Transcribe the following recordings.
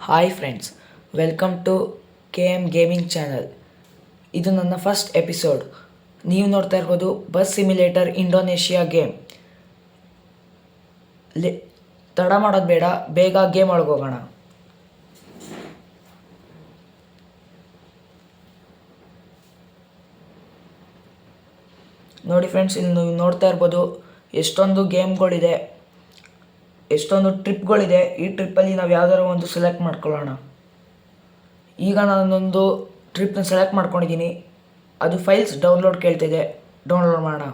Hi friends, welcome to KM gaming channel. ಇದು ನನ್ನ first episode. ನೀವು ನೋಡ್ತಾ ಇರ್ಬೋದು ಬಸ್ ಸಿಮ್ಯುಲೇಟರ್ ಇಂಡೋನೇಷಿಯಾ ಗೇಮ್. ತಡ ಮಾಡೋದು ಬೇಡ, ಬೇಗ ಗೇಮ್ ಒಳಗೋಗೋಣ. ನೋಡಿ ಫ್ರೆಂಡ್ಸ್, ಇಲ್ಲಿ ನೀವು ನೋಡ್ತಾ ಇರ್ಬೋದು ಎಷ್ಟೊಂದು ಗೇಮ್ಗಳಿದೆ, ಎಷ್ಟೊಂದು ಟ್ರಿಪ್ಗಳಿದೆ. ಈ ಟ್ರಿಪ್ಪಲ್ಲಿ ನಾವು ಯಾವ್ದಾದ್ರು ಒಂದು ಸೆಲೆಕ್ಟ್ ಮಾಡ್ಕೊಳ್ಳೋಣ. ಈಗ ನಾನೊಂದು ಟ್ರಿಪ್ನ ಸೆಲೆಕ್ಟ್ ಮಾಡ್ಕೊಂಡಿದ್ದೀನಿ. ಅದು ಫೈಲ್ಸ್ ಡೌನ್ಲೋಡ್ ಕೇಳ್ತಿದೆ, ಡೌನ್ಲೋಡ್ ಮಾಡೋಣ.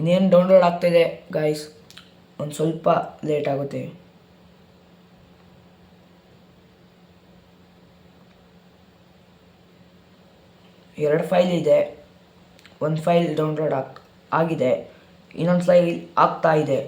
ಇನ್ನೇನು ಡೌನ್ಲೋಡ್ ಆಗ್ತಾಯಿದೆ ಗಾಯ್ಸ್, ಒಂದು ಸ್ವಲ್ಪ ಲೇಟ್ ಆಗುತ್ತೆ. ಎರಡು ಫೈಲ್ ಇದೆ. ಒಂದು ಫೈಲ್ ಡೌನ್ಲೋಡ್ ಆಗಿದೆ, ಇನ್ನೊಂದು ಫೈಲ್ ಆಗ್ತಾ ಇದೆ.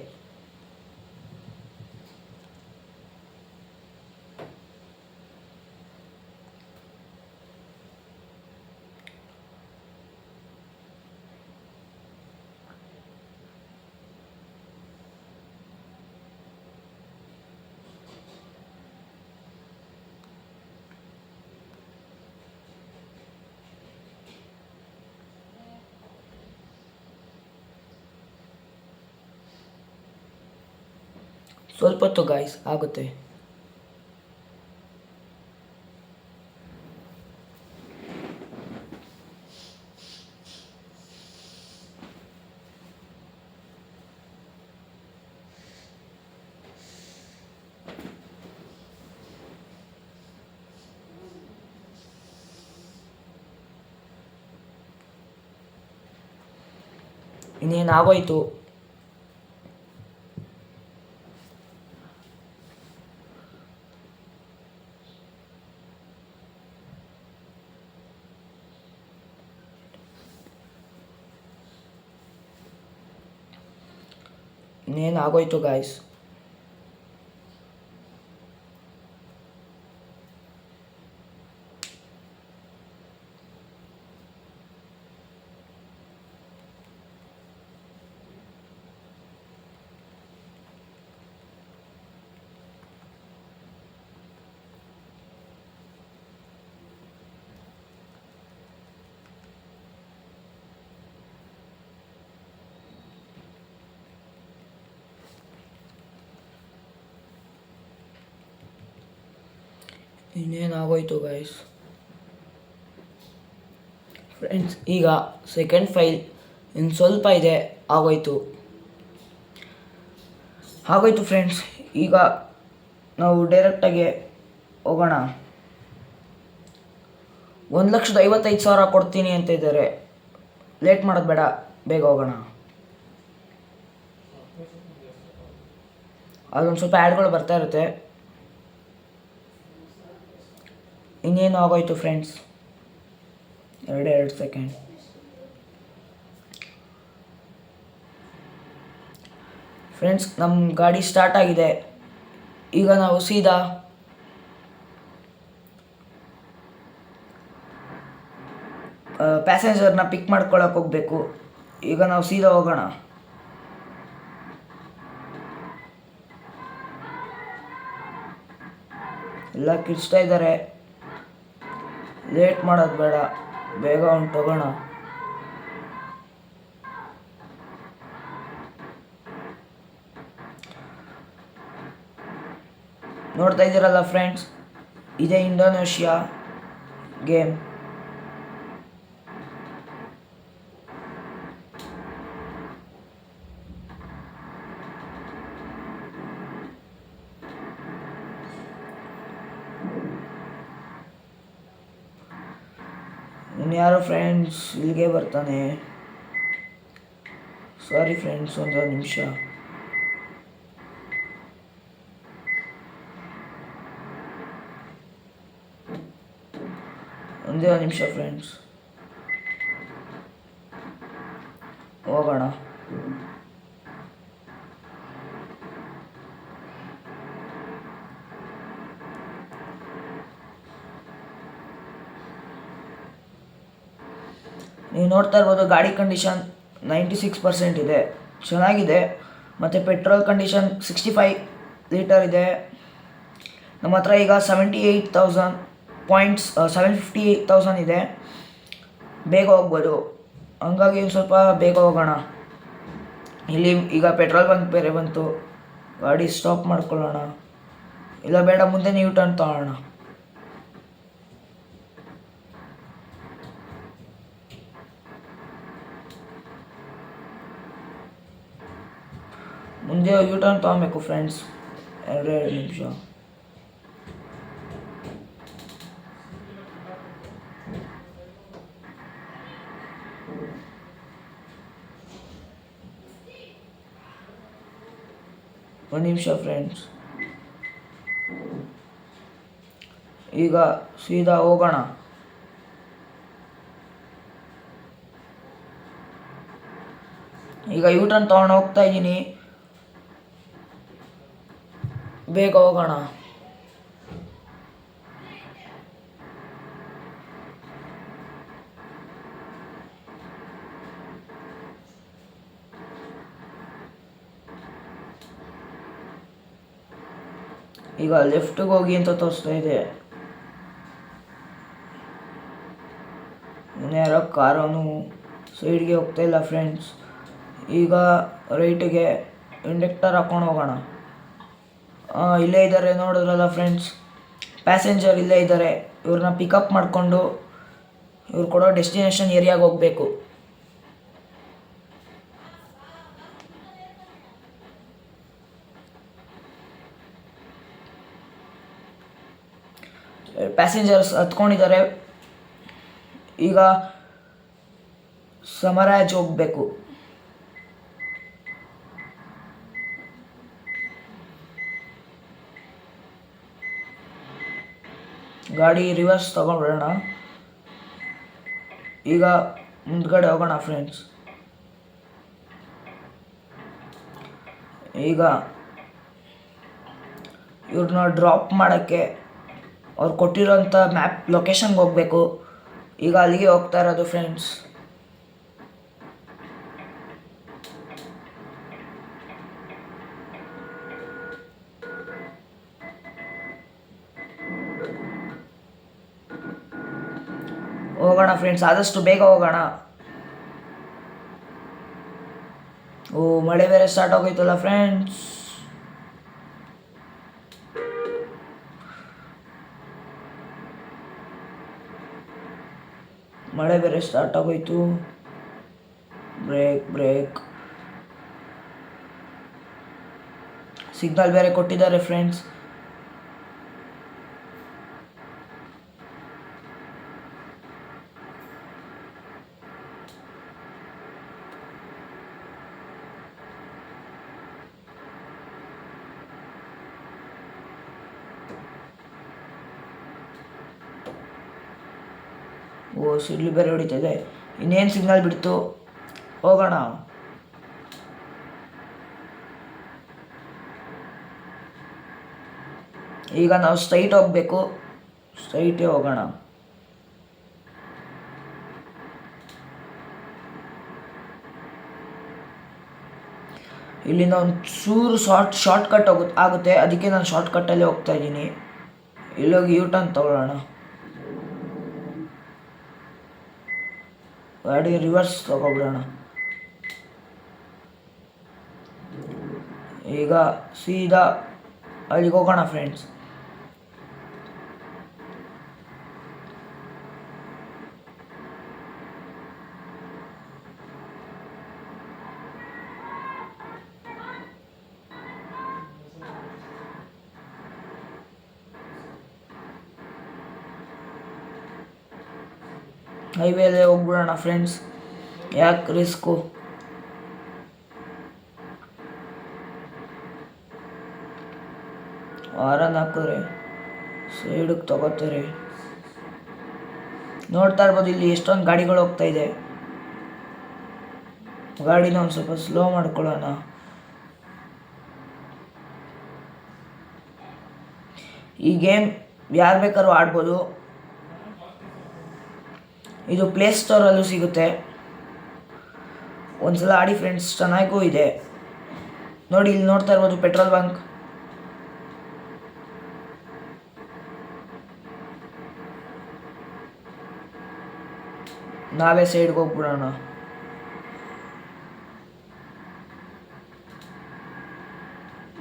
ಸ್ವಲ್ಪ ಹೊತ್ತು ಗಾಯ್ಸ್ ಆಗುತ್ತೆ. ಇನ್ನೇನು ಆಗೋಯ್ತು. ಇನ್ನೇನು ಆಗೋಯ್ತು ಗಾಯ್ಸ್. ಇನ್ನೇನು ಆಗೋಯ್ತು ಗಾಯ್ಸ್. ಫ್ರೆಂಡ್ಸ್, ಈಗ ಸೆಕೆಂಡ್ ಫೈಲ್ ಇನ್ನು ಸ್ವಲ್ಪ ಇದೆ, ಆಗೋಯ್ತು ಫ್ರೆಂಡ್ಸ್. ಈಗ ನಾವು ಡೈರೆಕ್ಟಾಗಿ ಹೋಗೋಣ. 1,55,000 ಕೊಡ್ತೀನಿ ಅಂತ ಇದ್ದಾರೆ. ಲೇಟ್ ಮಾಡೋದು ಬೇಡ, ಬೇಗ ಹೋಗೋಣ. ಅದೊಂದು ಸ್ವಲ್ಪ ಆ್ಯಡ್ಗಳು ಬರ್ತಾ ಇರುತ್ತೆ. ಇನ್ನೇನು ಆಗೋಯ್ತು ಫ್ರೆಂಡ್ಸ್, ಎರಡು ಸೆಕೆಂಡ್. ಫ್ರೆಂಡ್ಸ್, ನಮ್ಮ ಗಾಡಿ ಸ್ಟಾರ್ಟ್ ಆಗಿದೆ. ಈಗ ನಾವು ಸೀದಾ ಪ್ಯಾಸೆಂಜರ್ನ ಪಿಕ್ ಮಾಡ್ಕೊಳಕ್ಕೆ ಹೋಗಬೇಕು. ಈಗ ನಾವು ಸೀದಾ ಹೋಗೋಣ. ಎಲ್ಲ ಕಿರ್ಚ್ತಾ ಇದ್ದಾರೆ. ಲೇಟ್ ಮಾಡೋದು ಬೇಡ, ಬೇಗ ಹೊಂಟೋಗೋಣ. ನೋಡ್ತಾ ಇದ್ದೀರಲ್ಲ ಫ್ರೆಂಡ್ಸ್, ಇದೇ ಇಂಡೋನೇಷಿಯಾ ಗೇಮ್. ಯಾರೋ ಫ್ರೆಂಡ್ಸ್ ಇಲ್ಲಿಗೆ ಬರ್ತಾನೆ. ಸಾರಿ ಫ್ರೆಂಡ್ಸ್, ಒಂದು ನಿಮಿಷ. ಒಂದೇ ಒಂದು ನಿಮಿಷ ಫ್ರೆಂಡ್ಸ್, ಹೋಗೋಣ. ನೀವು ನೋಡ್ತಾ ಇರ್ಬೋದು ಗಾಡಿ ಕಂಡೀಷನ್ 96% ಇದೆ, ಚೆನ್ನಾಗಿದೆ. ಮತ್ತು ಪೆಟ್ರೋಲ್ ಕಂಡೀಷನ್ 65 ಲೀಟರ್ ಇದೆ. ನಮ್ಮ ಹತ್ರ ಈಗ 78,000 ಪಾಯಿಂಟ್ಸ್ 758,000 ಇದೆ. ಬೇಗ ಹೋಗ್ಬೋದು, ಹಂಗಾಗಿ ಸ್ವಲ್ಪ ಬೇಗ ಹೋಗೋಣ. ಇಲ್ಲಿ ಈಗ ಪೆಟ್ರೋಲ್ ಬಂಕ್ ಬೇರೆ ಬಂತು, ಗಾಡಿ ಸ್ಟಾಪ್ ಮಾಡ್ಕೊಳ್ಳೋಣ. ಇಲ್ಲ ಬೇಡ, ಮುಂದೆ ನೀವು ಟರ್ನ್ ತಗೊಳ್ಳೋಣ. ಮುಂದೆ ಯೂ ಟರ್ನ್ ತೊಗೊಬೇಕು ಫ್ರೆಂಡ್ಸ್, 2 ನಿಮಿಷ. ಒಂದು ನಿಮಿಷ ಫ್ರೆಂಡ್ಸ್, ಈಗ ಸೀದಾ ಹೋಗೋಣ. ಈಗ ಯೂ ಟರ್ನ್ ತೊಗೊಂಡು ಹೋಗ್ತಾ ಇದ್ದೀನಿ, ಬೇಗ ಹೋಗೋಣ. ಈಗ ಲೆಫ್ಟಿಗೆ ಹೋಗಿ ಅಂತ ತೋರಿಸ್ತಾ ಇದೆ. ಯಾರೋ ಕಾರವನು ಸೈಡ್ಗೆ ಹೋಗ್ತಾ ಇಲ್ಲ ಫ್ರೆಂಡ್ಸ್. ಈಗ ರೈಟಿಗೆ ಇಂಡಕ್ಟರ್ ಹಾಕೊಂಡು ಹೋಗೋಣ. ಇಲ್ಲೇ ಇದ್ದಾರೆ, ನೋಡಿದ್ರಲ್ಲ ಫ್ರೆಂಡ್ಸ್, ಪ್ಯಾಸೆಂಜರ್ ಇಲ್ಲೇ ಇದ್ದಾರೆ. ಇವ್ರನ್ನ ಪಿಕಪ್ ಮಾಡಿಕೊಂಡು ಇವ್ರು ಕೊಡೋ ಡೆಸ್ಟಿನೇಷನ್ ಏರಿಯಾಗೆ ಹೋಗಬೇಕು. ಪ್ಯಾಸೆಂಜರ್ಸ್ ಹತ್ಕೊಂಡಿದ್ದಾರೆ. ಈಗ ಸಮರಾಜ್ ಹೋಗಬೇಕು. ಗಾಡಿ ರಿವರ್ಸ್ ತಗೊಂಡ್ಬಿಡೋಣ. ಈಗ ಮುಂದ್ಗಡೆ ಹೋಗೋಣ ಫ್ರೆಂಡ್ಸ್. ಈಗ ಇವ್ರನ್ನ ಡ್ರಾಪ್ ಮಾಡೋಕ್ಕೆ ಅವ್ರು ಕೊಟ್ಟಿರೋಂಥ ಮ್ಯಾಪ್ ಲೊಕೇಶನ್ಗೆ ಹೋಗಬೇಕು. ಈಗ ಅಲ್ಲಿಗೆ ಹೋಗ್ತಾ ಇರೋದು ಫ್ರೆಂಡ್ಸ್. ಹೋಗೋಣ ಫ್ರೆಂಡ್ಸ್, ಆದಷ್ಟು ಬೇಗ ಹೋಗೋಣ. ಓ, ಮಳೆ ಬೇರೆ ಸ್ಟಾರ್ಟ್ ಆಗೋಯ್ತಲ್ಲ ಫ್ರೆಂಡ್ಸ್. ಮಳೆ ಬೇರೆ ಸ್ಟಾರ್ಟ್ ಆಗೋಯ್ತು. ಬ್ರೇಕ್ ಸಿಗ್ನಲ್ ಬೇರೆ ಕೊಟ್ಟಿದ್ದಾರೆ ಫ್ರೆಂಡ್ಸ್. ಓ, ಸಿಡ್ಲು ಬೇರೆ ಹೊಡಿತಿದೆ. ಇನ್ನೇನು ಸಿಗ್ನಲ್ ಬಿಡ್ತು, ಹೋಗೋಣ. ಈಗ ನಾವು ಸ್ಟ್ರೈಟ್ ಹೋಗಬೇಕು, ಸ್ಟ್ರೈಟೇ ಹೋಗೋಣ. ಇಲ್ಲಿಂದ ಒಂದು ಚೂರು ಶಾರ್ಟ್ ಕಟ್ ಆಗುತ್ತೆ, ಅದಕ್ಕೆ ನಾನು ಶಾರ್ಟ್ ಕಟ್ಟಲ್ಲೇ ಹೋಗ್ತಾ ಇದ್ದೀನಿ. ಇಲ್ಲೋಗಿ ಯೂ ಟರ್ನ್ ತಗೊಳ್ಳೋಣ. ಗಾಡಿ ರಿವರ್ಸ್ ತಗೊಬಿಡೋಣ. ಈಗ ಸೀದಾ ಅಲ್ಲಿಗೆ ಹೋಗೋಣ ಫ್ರೆಂಡ್ಸ್. ಹೈವೇಲೆ ಹೋಗ್ಬಿಡೋಣ ಫ್ರೆಂಡ್ಸ್, ಯಾಕೆ ರಿಸ್ಕು. ಹಾರನ್ ಹಾಕಿದ್ರೆ ಸೈಡಿಗೆ ತಗೋತಾರೆ. ನೋಡ್ತಾ ಇರ್ಬೋದು ಇಲ್ಲಿ ಎಷ್ಟೊಂದು ಗಾಡಿಗಳು ಹೋಗ್ತಾ ಇದೆ. ಗಾಡಿನ ಒಂದು ಸ್ವಲ್ಪ ಸ್ಲೋ ಮಾಡ್ಕೊಳ್ಳೋಣ. ಈ ಗೇಮ್ ಯಾರು ಬೇಕಾದ್ರೂ ಆಡ್ಬೋದು. ಇದು ಪ್ಲೇಸ್ಟೋರಲ್ಲೂ ಸಿಗುತ್ತೆ, ಒಂದ್ಸಲ ಆಡಿ ಫ್ರೆಂಡ್ಸ್, ಚೆನ್ನಾಗೂ ಇದೆ. ನೋಡಿ ಇಲ್ಲಿ ನೋಡ್ತಾ ಇರ್ಬೋದು ಪೆಟ್ರೋಲ್ ಬಂಕ್. ನಾವೇ ಸೈಡ್ಗೆ ಹೋಗ್ಬಿಡೋಣ.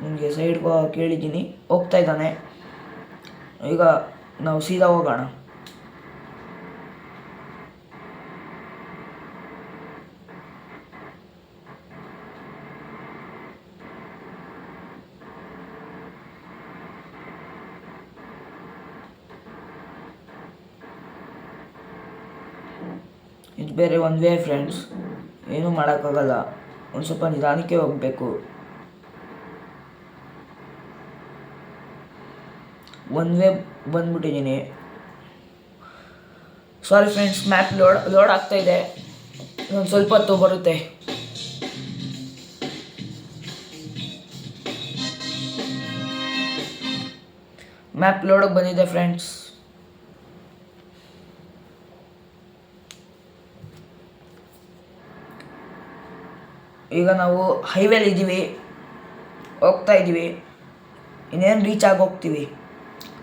ನಿಮಗೆ ಸೈಡ್ಗೆ ಕೇಳಿದ್ದೀನಿ, ಹೋಗ್ತಾ ಇದ್ದಾನೆ. ಈಗ ನಾವು ಸೀದಾ ಹೋಗೋಣ. ಇದು ಬೇರೆ ಒಂದು ವೇ ಫ್ರೆಂಡ್ಸ್, ಏನೂ ಮಾಡೋಕ್ಕಾಗಲ್ಲ, ಒಂದು ಸ್ವಲ್ಪ ನಿಧಾನಕ್ಕೆ ಹೋಗಬೇಕು. ಒಂದು ವೇ ಬಂದ್ಬಿಟ್ಟಿದ್ದೀನಿ. ಸಾರಿ ಫ್ರೆಂಡ್ಸ್, ಮ್ಯಾಪ್ ಲೋಡ್ ಆಗ್ತಾ ಇದೆ, ಒಂದು ಸ್ವಲ್ಪ ಹೊತ್ತು ಬರುತ್ತೆ. ಮ್ಯಾಪ್ ಲೋಡಿಗೆ ಬಂದಿದೆ ಫ್ರೆಂಡ್ಸ್. ಈಗ ನಾವು ಹೈವೇಲಿ ಇದ್ದೀವಿ, ಹೋಗ್ತಾ ಇದ್ದೀವಿ, ಇನ್ನೇನು ರೀಚ್ ಆಗಿ ಹೋಗ್ತೀವಿ.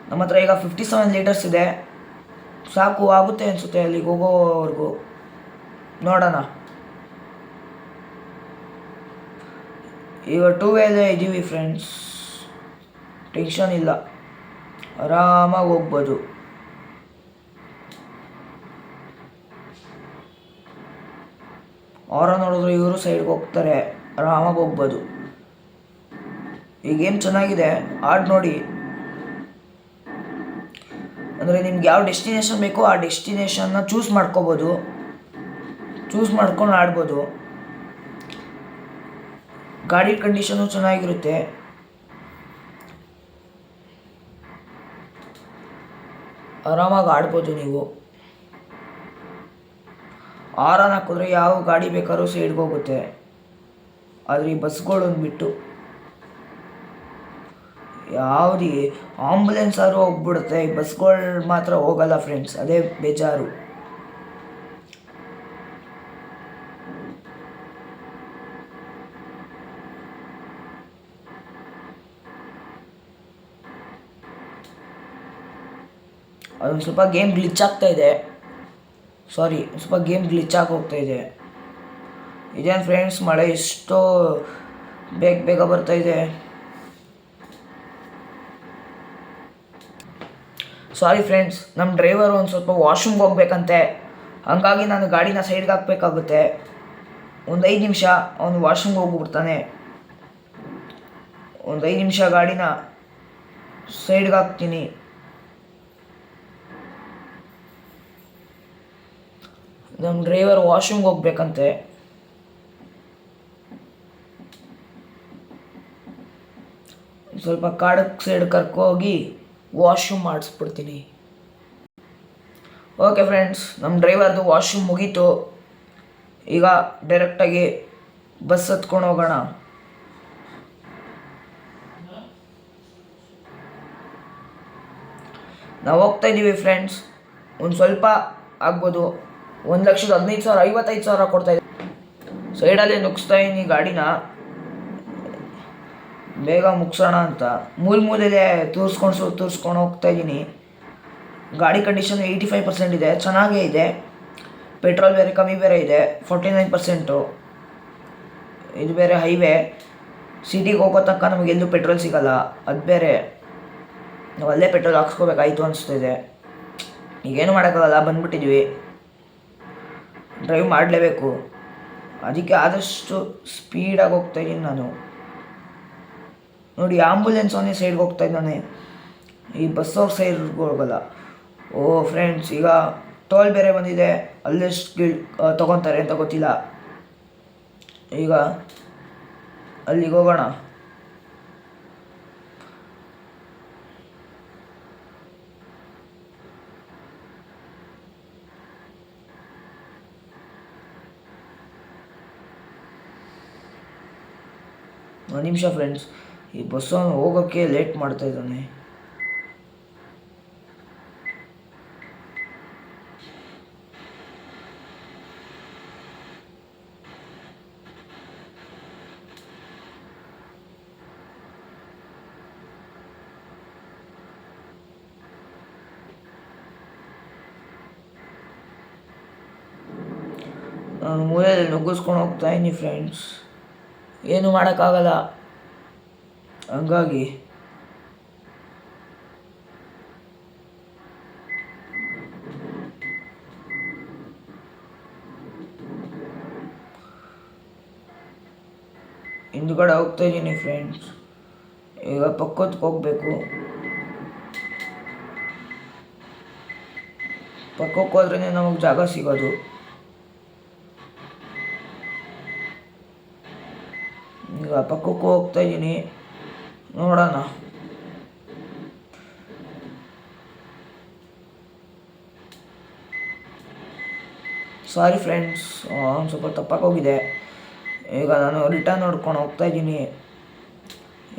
ನಮ್ಮ ಹತ್ರ ಈಗ 57 ಲೀಟರ್ಸ್ ಇದೆ, ಸಾಕು ಆಗುತ್ತೆ ಅನಿಸುತ್ತೆ ಅಲ್ಲಿಗೆ ಹೋಗೋವರೆಗೂ. ನೋಡೋಣ. ಈಗ 2 ವೇಲೇ ಇದ್ದೀವಿ ಫ್ರೆಂಡ್ಸ್, ಟೆನ್ಷನ್ ಇಲ್ಲ, ಆರಾಮಾಗಿ ಹೋಗ್ಬೋದು. ಅವರ ನೋಡಿದ್ರೆ ಇವರು ಸೈಡ್ಗೆ ಹೋಗ್ತಾರೆ, ಆರಾಮಾಗಿ ಹೋಗ್ಬೋದು. ಈ ಗೇಮ್ ಚೆನ್ನಾಗಿದೆ, ಆಡ್ ನೋಡಿ. ಅಂದರೆ ನಿಮ್ಗೆ ಯಾವ ಡೆಸ್ಟಿನೇಷನ್ ಬೇಕೋ ಆ ಡೆಸ್ಟಿನೇಷನ್ನ ಚೂಸ್ ಮಾಡ್ಕೋಬೋದು, ಚೂಸ್ ಮಾಡ್ಕೊಂಡು ಆಡ್ಬೋದು. ಗಾಡಿ ಕಂಡೀಷನು ಚೆನ್ನಾಗಿರುತ್ತೆ. ಆರಾಮಾಗಿ ಆಡ್ಬೋದು ನೀವು. ಆರನ್ ಹಾಕಿದ್ರೆ ಯಾವ ಗಾಡಿ ಬೇಕಾದ್ರೂ ಸೈಡ್ಗೆ ಹೋಗುತ್ತೆ, ಆದರೆ ಈ ಬಸ್ಗಳನ್ನ ಬಿಟ್ಟು ಯಾವುದು ಆಂಬುಲೆನ್ಸ್ ಆದ್ರೂ ಹೋಗ್ಬಿಡುತ್ತೆ, ಈ ಬಸ್ಗಳು ಮಾತ್ರ ಹೋಗಲ್ಲ ಫ್ರೆಂಡ್ಸ್, ಅದೇ ಬೇಜಾರು. ಅದೊಂದು ಸ್ವಲ್ಪ ಗೇಮ್ ಗ್ಲಿಚ್ ಆಗ್ತಾ ಇದೆ, ಸಾರಿ, ಸ್ವಲ್ಪ ಗೇಮ್ ಗ್ಲಿಚ್ ಆಗಿ ಹೋಗ್ತಾ ಇದೆ. ಇದೇನು ಫ್ರೆಂಡ್ಸ್, ಮಳೆ ಎಷ್ಟೋ ಬೇಗ ಬರ್ತಾ ಇದೆ. ಸಾರಿ ಫ್ರೆಂಡ್ಸ್, ನಮ್ಮ ಡ್ರೈವರು ಒಂದು ಸ್ವಲ್ಪ ವಾಶ್ರೂಮ್ಗೆ ಹೋಗ್ಬೇಕಂತೆ, ಹಾಗಾಗಿ ನಾನು ಗಾಡಿನ ಸೈಡ್ಗೆ ಹಾಕಬೇಕಾಗುತ್ತೆ. ಒಂದು 5 ನಿಮಿಷ ಅವನು ವಾಶ್ರೂಮ್ಗೆ ಹೋಗ್ಬಿಡ್ತಾನೆ. ಒಂದು 5 ನಿಮಿಷ ಗಾಡಿನ ಸೈಡ್ಗೆ ಹಾಕ್ತೀನಿ. ನಮ್ಮ ಡ್ರೈವರ್ ವಾಶ್ರೂಮ್ಗೆ ಹೋಗ್ಬೇಕಂತೆ. ಸ್ವಲ್ಪ ಕಾಡಕ್ಕೆ ಸೈಡ್ ಕರ್ಕೋಗಿ ವಾಶ್ರೂಮ್ ಮಾಡಿಸ್ಬಿಡ್ತೀನಿ. ಓಕೆ ಫ್ರೆಂಡ್ಸ್, ನಮ್ಮ ಡ್ರೈವರ್ದು ವಾಶ್ರೂಮ್ ಮುಗೀತು. ಈಗ ಡೈರೆಕ್ಟಾಗಿ ಬಸ್ ಹತ್ಕೊಂಡು ಹೋಗೋಣ. ನಾವು ಹೋಗ್ತಾ ಇದ್ದೀವಿ ಫ್ರೆಂಡ್ಸ್, ಒಂದು ಸ್ವಲ್ಪ ಆಗ್ಬೋದು, 1,15,000 55,000 ಕೊಡ್ತಾ ಇದ್ದೀವಿ. ಸೈಡಲ್ಲೇ ನುಗ್ಸ್ತಾ ಇದ್ದೀನಿ ಗಾಡಿನ, ಬೇಗ ಮುಗಿಸೋಣ ಅಂತ. ಮೂಲೆಯಲ್ಲೇ ತೂರಿಸ್ಕೊಂಡು ಹೋಗ್ತಾ ಇದ್ದೀನಿ. ಗಾಡಿ ಕಂಡೀಷನ್ 85% ಇದೆ, ಚೆನ್ನಾಗೇ ಇದೆ. ಪೆಟ್ರೋಲ್ ಬೇರೆ ಕಮ್ಮಿ ಬೇರೆ ಇದೆ, 49%. ಇದು ಬೇರೆ ಹೈವೇ, ಸಿಟಿಗೆ ಹೋಗೋ ತನಕ ನಮಗೆಲ್ಲೂ ಪೆಟ್ರೋಲ್ ಸಿಗೋಲ್ಲ, ಅದು ಬೇರೆ. ನಾವು ಅಲ್ಲೇ ಪೆಟ್ರೋಲ್ ಹಾಕ್ಸ್ಕೋಬೇಕಾಯ್ತು ಅನಿಸ್ತಿದೆ. ಈಗೇನು ಮಾಡೋಕ್ಕಾಗಲ್ಲ, ಬಂದ್ಬಿಟ್ಟಿದ್ವಿ, ಡ್ರೈವ್ ಮಾಡಲೇಬೇಕು. ಅದಕ್ಕೆ ಆದಷ್ಟು ಸ್ಪೀಡಾಗಿ ಹೋಗ್ತಾಯಿದ್ದೀನಿ ನಾನು. ನೋಡಿ, ಆಂಬುಲೆನ್ಸ್ ಅವನೇ ಸೈಡ್ಗೆ ಹೋಗ್ತಾ ಇದ್ದಾನೆ, ಈ ಬಸ್ ಅವ್ರ ಸೈಡ್ಗೆ ಹೋಗಲ್ಲ. ಓ ಫ್ರೆಂಡ್ಸ್, ಈಗ ಟೋಲ್ ಬೇರೆ ಬಂದಿದೆ, ಅಲ್ಲೆಷ್ಟು ತೊಗೊತಾರೆ ಅಂತ ಗೊತ್ತಿಲ್ಲ. ಈಗ ಅಲ್ಲಿಗೆ ಹೋಗೋಣ. ಒಂದು ನಿಮಿಷ ಫ್ರೆಂಡ್ಸ್, ಈ ಬಸ್ಸನ್ನು ಹೋಗೋಕ್ಕೆ ಲೇಟ್ ಮಾಡ್ತಾ ಇದ್ದಾನೆ. ನಾನು ಮೂಲೆಯಲ್ಲಿ ನುಗ್ಗಿಸ್ಕೊಂಡು ಹೋಗ್ತಾಯಿದ್ದೀನಿ ಫ್ರೆಂಡ್ಸ್, ಏನು ಮಾಡೋಕ್ಕಾಗಲ್ಲ. ಹಂಗಾಗಿ ಹಿಂದ್ಗಡೆ ಹೋಗ್ತಾಯಿದ್ದೀನಿ ಫ್ರೆಂಡ್ಸ್. ಈಗ ಪಕ್ಕಕ್ಕೆ ಹೋಗಬೇಕು. ಪಕ್ಕಕ್ಕೆ ಹೋದ್ರೇ ನಮಗೆ ಜಾಗ ಸಿಗೋದು. ಈಗ ಪಕ್ಕಕ್ಕೆ ಹೋಗ್ತಾಯಿದ್ದೀನಿ, ನೋಡೋಣ. ಸಾರಿ ಫ್ರೆಂಡ್ಸ್, ಒಂದು ಸ್ವಲ್ಪ ತಪ್ಪಾಗಿ ಹೋಗಿದೆ. ಈಗ ನಾನು ರಿಟರ್ನ್ ನೋಡ್ಕೊಂಡು ಹೋಗ್ತಾಯಿದ್ದೀನಿ.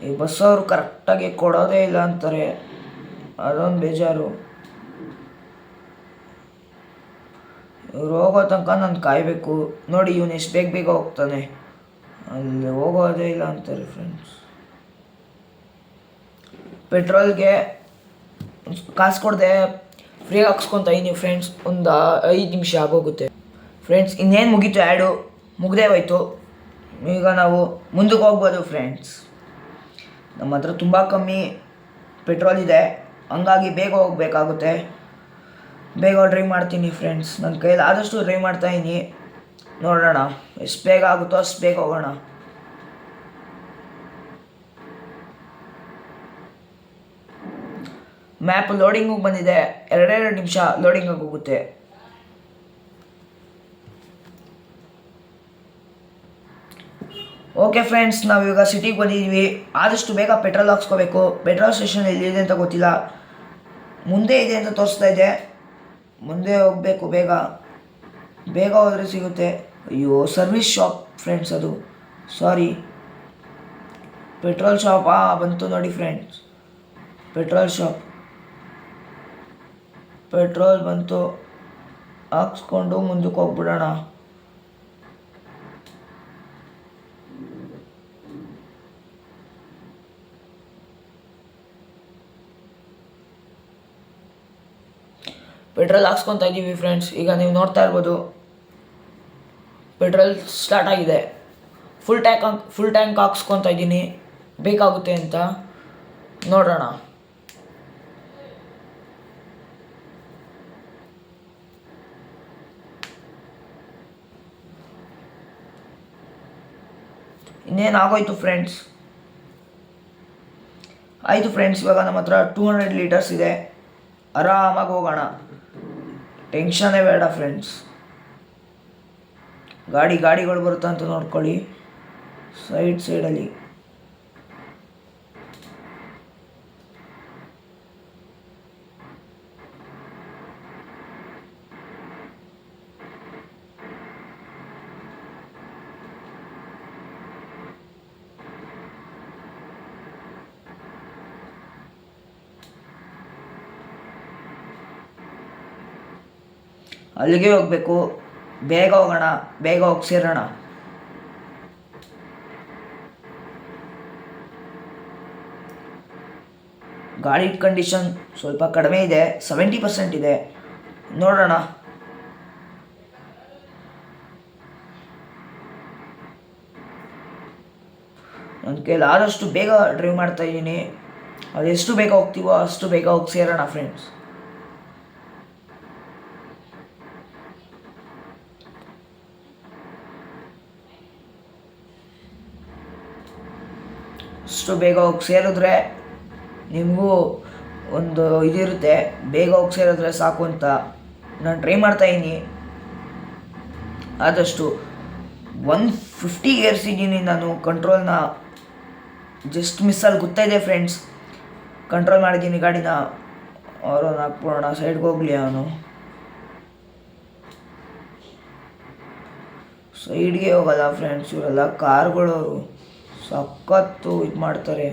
ಈ ಬಸ್ಸವರು ಕರೆಕ್ಟಾಗಿ ಕೊಡೋದೇ ಇಲ್ಲ ಅಂತಾರೆ, ಅದೊಂದು ಬೇಜಾರು. ಇವ್ರು ಹೋಗೋ ತನಕ ನಾನು ಕಾಯಬೇಕು. ನೋಡಿ ಇವನು ಎಷ್ಟು ಬೇಗ ಬೇಗ ಹೋಗ್ತಾನೆ, ಅಲ್ಲಿ ಹೋಗೋದೇ ಇಲ್ಲ ಅಂತಾರೆ ಫ್ರೆಂಡ್ಸ್. ಪೆಟ್ರೋಲ್ಗೆ ಕಾಸು ಕೊಡದೆ ಫ್ರೀ ಹಾಕ್ಸ್ಕೊತಾ ಇದ್ದೀನಿ ಫ್ರೆಂಡ್ಸ್. ಒಂದು 5 ನಿಮಿಷ ಆಗೋಗುತ್ತೆ ಫ್ರೆಂಡ್ಸ್. ಇನ್ನೇನು ಮುಗೀತು, ಆ್ಯಡು ಮುಗ್ದೇ ಹೋಯ್ತು. ಈಗ ನಾವು ಮುಂದಕ್ಕೆ ಹೋಗ್ಬೋದು ಫ್ರೆಂಡ್ಸ್. ನಮ್ಮ ಹತ್ರ ತುಂಬ ಕಮ್ಮಿ ಪೆಟ್ರೋಲ್ ಇದೆ, ಹಂಗಾಗಿ ಬೇಗ ಹೋಗಬೇಕಾಗುತ್ತೆ. ಬೇಗ ಡ್ರೈವ್ ಮಾಡ್ತೀನಿ ಫ್ರೆಂಡ್ಸ್. ನನ್ನ ಕೈಯಲ್ಲಿ ಆದಷ್ಟು ಡ್ರೈವ್ ಮಾಡ್ತಾಯಿದ್ದೀನಿ. ನೋಡೋಣ ಎಷ್ಟು ಬೇಗ ಆಗುತ್ತೋ ಅಷ್ಟು ಬೇಗ ಹೋಗೋಣ. ಮ್ಯಾಪ್ ಲೋಡಿಂಗಿಗೆ ಬಂದಿದೆ, 2 ನಿಮಿಷ ಲೋಡಿಂಗ್ ಆಗೋಗುತ್ತೆ. ಓಕೆ ಫ್ರೆಂಡ್ಸ್, ನಾವೀಗ ಸಿಟಿಗೆ ಬಂದಿದ್ದೀವಿ. ಆದಷ್ಟು ಬೇಗ ಪೆಟ್ರೋಲ್ ಹಾಕ್ಸ್ಕೋಬೇಕು. ಪೆಟ್ರೋಲ್ ಸ್ಟೇಷನ್ ಎಲ್ಲಿದೆ ಅಂತ ಗೊತ್ತಿಲ್ಲ, ಮುಂದೆ ಇದೆ ಅಂತ ತೋರಿಸ್ತಾ ಇದೆ. ಮುಂದೆ ಹೋಗಬೇಕು, ಬೇಗ ಬೇಗ ಹೋದರೆ ಸಿಗುತ್ತೆ. ಅಯ್ಯೋ, ಸರ್ವಿಸ್ ಶಾಪ್ ಫ್ರೆಂಡ್ಸ್ ಅದು, ಸಾರಿ. ಪೆಟ್ರೋಲ್ ಶಾಪಾ ಬಂತು ನೋಡಿ ಫ್ರೆಂಡ್ಸ್. ಪೆಟ್ರೋಲ್ ಶಾಪ್, ಪೆಟ್ರೋಲ್ ಬಂತು. ಹಾಕ್ಸ್ಕೊಂಡು ಮುಂದಕ್ಕೆ ಹೋಗ್ಬಿಡೋಣ. ಪೆಟ್ರೋಲ್ ಹಾಕ್ಸ್ಕೊತಾ ಇದ್ದೀವಿ ಫ್ರೆಂಡ್ಸ್. ಈಗ ನೀವು ನೋಡ್ತಾ ಇರ್ಬೋದು, ಪೆಟ್ರೋಲ್ ಸ್ಟಾರ್ಟ್ ಆಗಿದೆ. ಫುಲ್ ಟ್ಯಾಂಕ್ ಹಾಕ್ಸ್ಕೊತಾ ಇದ್ದೀನಿ, ಬೇಕಾಗುತ್ತೆ ಅಂತ. ನೋಡೋಣ. ಇನ್ನೇನು ಆಗೋಯ್ತು ಫ್ರೆಂಡ್ಸ್. ಆಯಿತು ಫ್ರೆಂಡ್ಸ್, ಇವಾಗ ನಮ್ಮ ಹತ್ರ 200 ಲೀಟರ್ಸ್ ಇದೆ. ಆರಾಮಾಗಿ ಹೋಗೋಣ, ಟೆನ್ಷನ್ನೇ ಬೇಡ ಫ್ರೆಂಡ್ಸ್. ಗಾಡಿಗಳು ಬರುತ್ತಾ ಅಂತ ನೋಡ್ಕೊಳ್ಳಿ ಸೈಡಲ್ಲಿ. ಅಲ್ಲಿಗೆ ಹೋಗಬೇಕು, ಬೇಗ ಹೋಗೋಣ, ಬೇಗ ಹೋಗಿ ಸೇರೋಣ. ಗಾಡಿ ಕಂಡೀಷನ್ ಸ್ವಲ್ಪ ಕಡಿಮೆ ಇದೆ, 70% ಇದೆ. ನೋಡೋಣ. ನನ್ನ ಕೈಲಿ ಆದಷ್ಟು ಬೇಗ ಡ್ರೈವ್ ಮಾಡ್ತಾ ಇದ್ದೀನಿ. ಅದೆಷ್ಟು ಬೇಗ ಹೋಗ್ತೀವೋ ಅಷ್ಟು ಬೇಗ ಹೋಗಿ ಸೇರೋಣ ಫ್ರೆಂಡ್ಸ್. ಅಷ್ಟು ಬೇಗ ಹೋಗಿ ಸೇರಿದ್ರೆ ನಿಮಗೂ ಒಂದು ಇದಿರುತ್ತೆ, ಬೇಗ ಹೋಗಿ ಸೇರಿದ್ರೆ ಸಾಕು ಅಂತ. ನಾನು ಟ್ರೈ ಮಾಡ್ತಾಯಿದ್ದೀನಿ. ಆದಷ್ಟು 150 ಏರಿಸಿದ್ದೀನಿ ನಾನು ಕಂಟ್ರೋಲ್ನ. ಜಸ್ಟ್ ಮಿಸ್ಸಲ್ಲಿ ಗೊತ್ತಾಯಿದೆ ಫ್ರೆಂಡ್ಸ್. ಕಂಟ್ರೋಲ್ ಮಾಡಿದ್ದೀನಿ ಗಾಡಿನ. ಅವರನ್ನು ಹಾಕ್ಬಿಡೋಣ, ಸೈಡ್ಗೆ ಹೋಗಲಿ ಅವನು. ಸೈಡ್ಗೆ ಹೋಗಲ್ಲ ಫ್ರೆಂಡ್ಸ್, ಇವರೆಲ್ಲ ಕಾರ್ಗಳವರು ಸಖತ್ತು ಇದು ಮಾಡ್ತಾರೆ.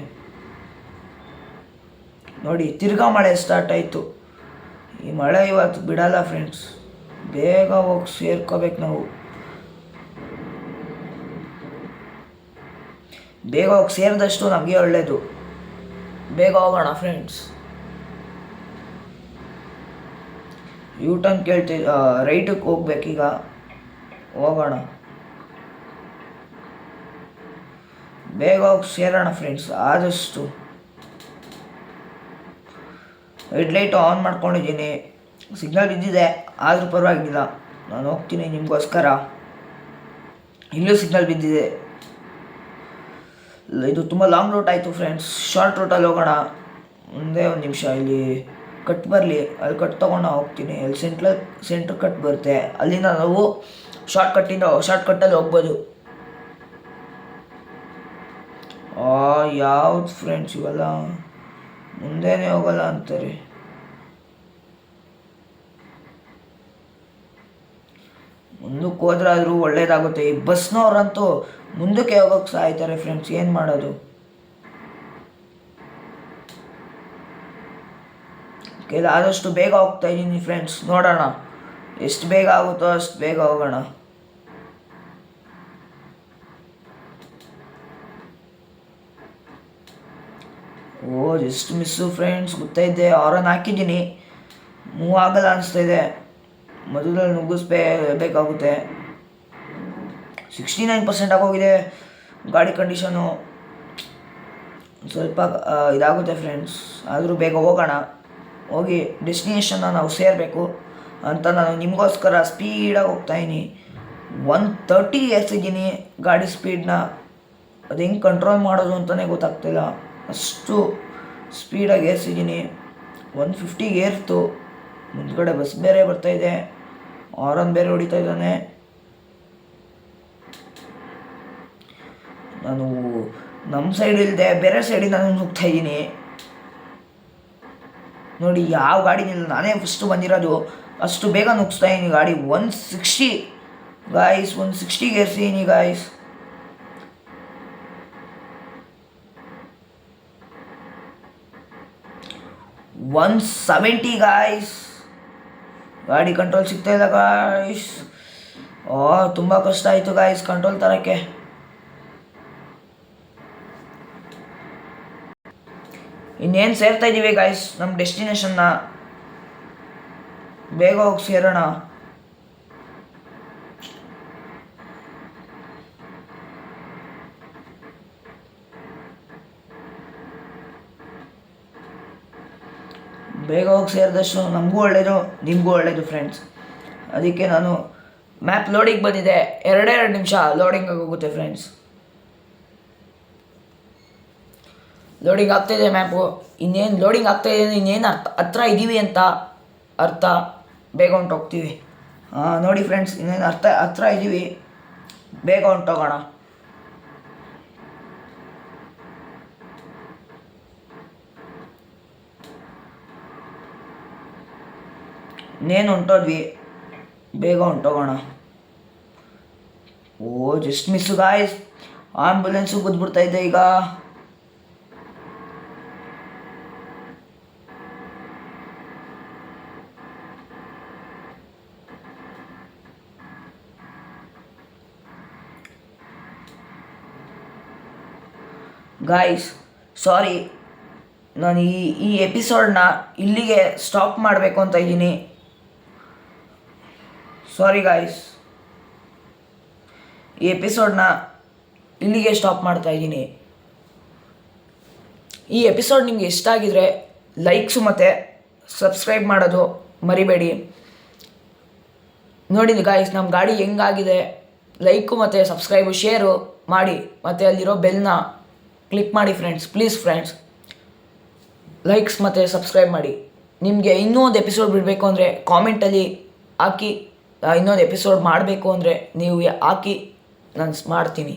ನೋಡಿ, ತಿರ್ಗಾ ಮಳೆ ಸ್ಟಾರ್ಟ್ ಆಯಿತು. ಈ ಮಳೆ ಇವತ್ತು ಬಿಡಲ್ಲ ಫ್ರೆಂಡ್ಸ್. ಬೇಗ ಹೋಗಿ ಸೇರ್ಕೋಬೇಕು ನಾವು. ಬೇಗ ಹೋಗಿ ಸೇರಿದಷ್ಟು ನಮಗೆ ಒಳ್ಳೆಯದು. ಬೇಗ ಹೋಗೋಣ ಫ್ರೆಂಡ್ಸ್. ಯೂಟರ್ನ್ ರೈಟಿಗೆ ಹೋಗ್ಬೇಕೀಗ. ಹೋಗೋಣ, ಬೇಗ ಹೋಗಿ ಸೇರೋಣ ಫ್ರೆಂಡ್ಸ್. ಆದಷ್ಟು ಹೆಡ್ಲೈಟ್ ಆನ್ ಮಾಡ್ಕೊಂಡಿದ್ದೀನಿ, ಸಿಗ್ನಲ್ ಬಿದ್ದಿದೆ ಆದರೂ ಪರವಾಗಿಲ್ಲ, ನಾನು ಹೋಗ್ತೀನಿ ನಿಮಗೋಸ್ಕರ. ಇಲ್ಲೂ ಸಿಗ್ನಲ್ ಬಿದ್ದಿದೆ. ಇದು ತುಂಬ ಲಾಂಗ್ ರೂಟ್ ಆಯಿತು ಫ್ರೆಂಡ್ಸ್. ಶಾರ್ಟ್ ರೂಟಲ್ಲಿ ಹೋಗೋಣ. ಮುಂದೆ ಒಂದು ನಿಮಿಷ, ಇಲ್ಲಿ ಕಟ್ ಬರಲಿ, ಅಲ್ಲಿ ಕಟ್ ತೊಗೊಂಡು ಹೋಗ್ತೀನಿ. ಅಲ್ಲಿ ಸೆಂಟ್ರ್ ಕಟ್ ಬರುತ್ತೆ, ಅಲ್ಲಿಂದ ನಾವು ಶಾರ್ಟ್ಕಟ್ಟಲ್ಲಿ ಹೋಗ್ಬೋದು. ಯಾವ್ದು ಫ್ರೆಂಡ್ಸ್ ಇವೆಲ್ಲ ಮುಂದೆನೇ ಹೋಗಲ್ಲ ಅಂತಾರೆ. ಮುಂದಕ್ಕೆ ಹೋದ್ರಾದ್ರೂ ಒಳ್ಳೇದಾಗುತ್ತೆ. ಈ ಬಸ್ನವ್ರಂತೂ ಮುಂದಕ್ಕೆ ಹೋಗೋಕ್ಕೆ ಸಾಯ್ತಾರೆ ಫ್ರೆಂಡ್ಸ್, ಏನು ಮಾಡೋದು. ಆದಷ್ಟು ಬೇಗ ಹೋಗ್ತಾ ಇದ್ದೀನಿ ಫ್ರೆಂಡ್ಸ್, ನೋಡೋಣ ಎಷ್ಟು ಬೇಗ ಆಗುತ್ತೋ ಅಷ್ಟು ಬೇಗ ಹೋಗೋಣ. ಜಸ್ಟ್ ಮಿಸ್ಸು ಫ್ರೆಂಡ್ಸ್, ಗೊತ್ತಾಯಿದ್ದೆ. ಆರನ್ ಹಾಕಿದ್ದೀನಿ, ಮೂವ್ ಆಗಲ್ಲ ಅನಿಸ್ತಾ ಇದೆ. ಮೊದಲಲ್ಲಿ ನುಗ್ಗಿಸ್ಬೇಕಾಗುತ್ತೆ. 69% ಆಗೋಗಿದೆ ಗಾಡಿ ಕಂಡೀಷನು. ಸ್ವಲ್ಪ ಇದಾಗುತ್ತೆ ಫ್ರೆಂಡ್ಸ್, ಆದರೂ ಬೇಗ ಹೋಗೋಣ. ಹೋಗಿ ಡೆಸ್ಟಿನೇಷನ್ನ ನಾವು ಸೇರಬೇಕು ಅಂತ ನಾನು ನಿಮಗೋಸ್ಕರ ಸ್ಪೀಡಾಗಿ ಹೋಗ್ತಾಯಿದ್ದೀನಿ. 130 ಏರ್ಸಿದ್ದೀನಿ ಗಾಡಿ ಸ್ಪೀಡನ್ನ. ಅದು ಹೆಂಗೆ ಕಂಟ್ರೋಲ್ ಮಾಡೋದು ಅಂತಲೇ ಗೊತ್ತಾಗ್ತಿಲ್ಲ, ಅಷ್ಟು ಸ್ಪೀಡಾಗಿ ಏರ್ಸಿದ್ದೀನಿ. 150ಗೆ ಏರ್ತು. ಮುಂದ್ಗಡೆ ಬಸ್ ಬೇರೆ ಬರ್ತಾಯಿದೆ, ಹಾರನ್ ಬೇರೆ ಹೊಡಿತಾ ಇದ್ದಾನೆ. ನಾನು ನಮ್ಮ ಸೈಡ್ ಇಲ್ಲದೆ ಬೇರೆ ಸೈಡಿಂದ ನಾನು ನುಗ್ತಾ ಇದ್ದೀನಿ. ನೋಡಿ ಯಾವ ಗಾಡಿನಿಲ್ಲ, ನಾನೇ ಫಸ್ಟು ಬಂದಿರೋದು. ಅಷ್ಟು ಬೇಗ ನುಗ್ಸ್ತಾ ಇದ್ದೀನಿ ಗಾಡಿ. 160 ಗಾಯ್ಸ್, 160ಗೆ ಏರ್ಸಿದ್ದೀನಿ ಗಾಯ್ಸ್. $170 ಗಾಯ್ಸ್. ಗಾಡಿ ಕಂಟ್ರೋಲ್ ಸಿಗ್ತಾ ಇಲ್ಲ ಗಾಯ್ಸ್. ತುಂಬ ಕಷ್ಟ ಆಯಿತು ಗಾಯ್ಸ್ ಕಂಟ್ರೋಲ್ ತರೋಕ್ಕೆ. ಇನ್ನೇನು ಸೇರ್ತಾ ಇದ್ದೀವಿ ಗಾಯ್ಸ್ ನಮ್ಮ ಡೆಸ್ಟಿನೇಷನ್ನ. ಬೇಗ ಹೋಗಿ ಸೇರೋಣ. ಬೇಗ ಹೋಗಿ ಸೇರಿದಷ್ಟು ನಮಗೂ ಒಳ್ಳೆಯದು, ನಿಮಗೂ ಒಳ್ಳೆಯದು ಫ್ರೆಂಡ್ಸ್. ಅದಕ್ಕೆ ನಾನು ಮ್ಯಾಪ್ ಲೋಡಿಂಗ್ ಬಂದಿದೆ, 2 ನಿಮಿಷ ಲೋಡಿಂಗ್ ಆಗೋಗುತ್ತೆ ಫ್ರೆಂಡ್ಸ್. ಲೋಡಿಂಗ್ ಆಗ್ತಾಯಿದೆ ಮ್ಯಾಪು. ಇನ್ನೇನು ಲೋಡಿಂಗ್ ಆಗ್ತಾಯಿದೆ, ಇನ್ನೇನು ಹತ್ರ ಇದ್ದೀವಿ ಅಂತ ಅರ್ಥ. ಬೇಗ ಹೊಂಟೋಗ್ತೀವಿ. ನೋಡಿ ಫ್ರೆಂಡ್ಸ್, ಇನ್ನೇನು ಹತ್ರ ಇದ್ದೀವಿ, ಬೇಗ ಹೊಂಟೋಗೋಣ. ಇನ್ನೇನು ಹೊಂಟೋದ್ವಿ, ಬೇಗ ಹೊಂಟೋಗೋಣ. Just miss guys. ಆಂಬುಲೆನ್ಸು ಗುದ್ಬಿಡ್ತಾ ಇದ್ದೆ ಈಗ. ಗಾಯ್ಸ್ ಸಾರಿ, ನಾನು ಈ ಎಪಿಸೋಡ್ನ ಇಲ್ಲಿಗೆ ಸ್ಟಾಪ್ ಮಾಡಬೇಕು ಅಂತ ಇದ್ದೀನಿ. ಸಾರಿ ಗಾಯ್ಸ್, ಈ ಎಪಿಸೋಡ್ನ ಇಲ್ಲಿಗೆ ಸ್ಟಾಪ್ ಮಾಡ್ತಾ ಇದ್ದೀನಿ. ಈ ಎಪಿಸೋಡ್ ನಿಮಗೆ ಇಷ್ಟ ಆಗಿದರೆ ಲೈಕ್ಸು ಮತ್ತು ಸಬ್ಸ್ಕ್ರೈಬ್ ಮಾಡೋದು ಮರಿಬೇಡಿ. ನೋಡಿದ್ದು ಗಾಯ್ಸ್ ನಮ್ಮ ಗಾಡಿ ಹೆಂಗಾಗಿದೆ. ಲೈಕು ಮತ್ತು ಸಬ್ಸ್ಕ್ರೈಬು ಶೇರು ಮಾಡಿ, ಮತ್ತು ಅಲ್ಲಿರೋ ಬೆಲ್ನ ಕ್ಲಿಕ್ ಮಾಡಿ ಫ್ರೆಂಡ್ಸ್. ಪ್ಲೀಸ್ ಫ್ರೆಂಡ್ಸ್, ಲೈಕ್ಸ್ ಮತ್ತು ಸಬ್ಸ್ಕ್ರೈಬ್ ಮಾಡಿ. ನಿಮಗೆ ಇನ್ನೂ ಒಂದು ಎಪಿಸೋಡ್ ಬಿಡಬೇಕು ಅಂದರೆ ಕಾಮೆಂಟಲ್ಲಿ ಹಾಕಿ. ಇನ್ನೊಂದು ಎಪಿಸೋಡ್ ಮಾಡಬೇಕು ಅಂದರೆ ನೀವು ಹಾಕಿ, ನಾನು ಮಾಡ್ತೀನಿ.